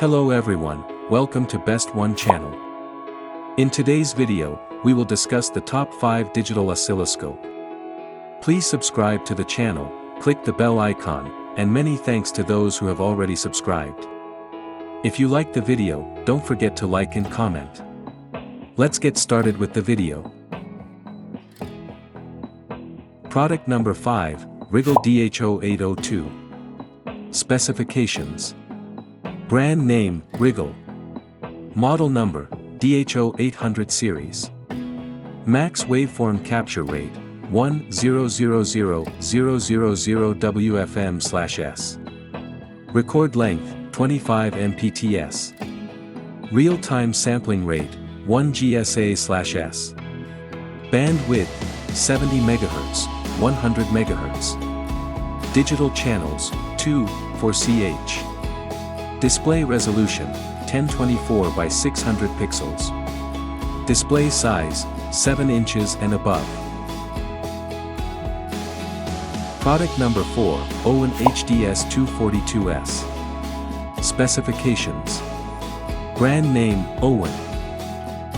Hello everyone, welcome to Best One channel. In today's video, we will discuss the top 5 digital oscilloscope. Please subscribe to the channel, click the bell icon, and many thanks to those who have already subscribed. If you like the video, don't forget to like and comment. Let's get started with the video. Product number 5, Rigol DH0802. Specifications. Brand name, Rigol. Model number, DH0800 series. Max waveform capture rate, 1000000 WFM/s. Record length, 25 mpts. Real-time sampling rate, 1 GSA/s. Bandwidth, 70 MHz, 100 MHz. Digital channels, 2, 4ch. Display resolution, 1024 by 600 pixels. Display size, 7 inches and above. Product number 4, Owen HDS242S. Specifications. Brand name, Owen.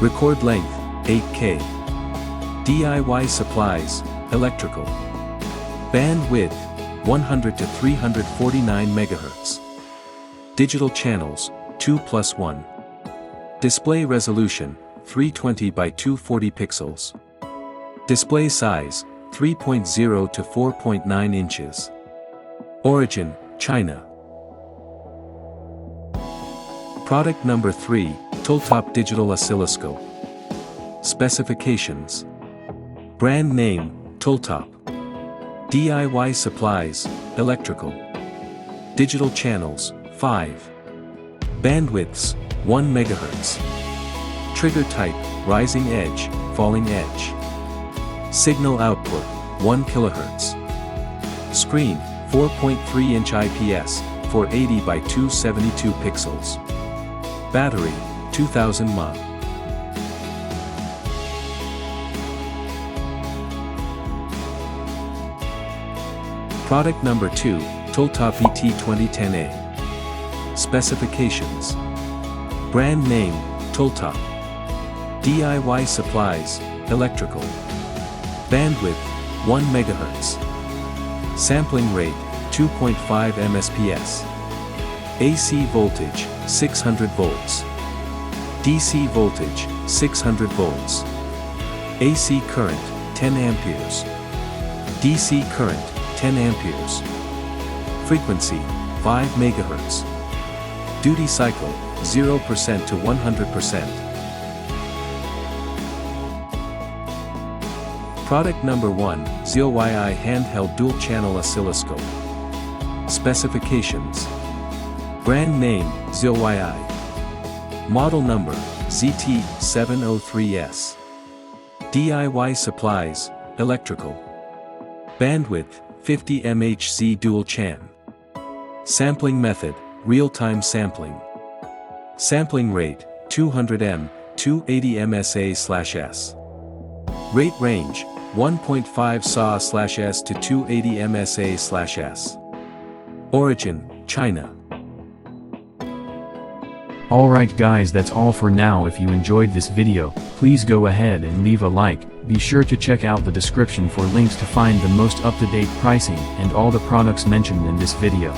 Record length, 8K. DIY supplies, electrical. Bandwidth, 100 to 349 MHz. Digital channels, 2+1. Display resolution, 320 by 240 pixels. Display size, 3.0 to 4.9 inches. Origin, China. Product number 3, Tooltop Digital Oscilloscope. Specifications. Brand name, Tooltop. DIY supplies, electrical. Digital channels, 5. Bandwidths, 1 MHz. Trigger type, rising edge, falling edge. Signal output, 1 kHz. Screen, 4.3-inch IPS, 480 by 272 pixels. Battery, 2000 mAh. Product number 2, Tooltop ET2010A. Specifications. Brand name, Tooltop. DIY supplies, electrical. Bandwidth, 1 MHz. Sampling rate, 2.5 MSPS. AC voltage, 600 volts. DC voltage, 600 volts. AC current, 10 amperes. DC current, 10 amperes. Frequency, 5 MHz. Duty cycle, 0% to 100%. Product number 1, ZYI handheld dual-channel oscilloscope. Specifications. Brand name, ZYI. Model number, ZT703S. DIY supplies, electrical. Bandwidth, 50 MHz dual-chan. Sampling method, real-time sampling. Sampling rate, 200 m, 280 MSA/s. Rate range, 1.5 SA/s to 280 MSA/s. Origin, China. Alright guys, that's all for now. If you enjoyed this video, please go ahead and leave a like. Be sure to check out the description for links to find the most up-to-date pricing and all the products mentioned in this video.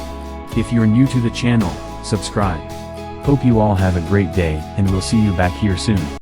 If you're new to the channel, subscribe. Hope you all have a great day, and we'll see you back here soon.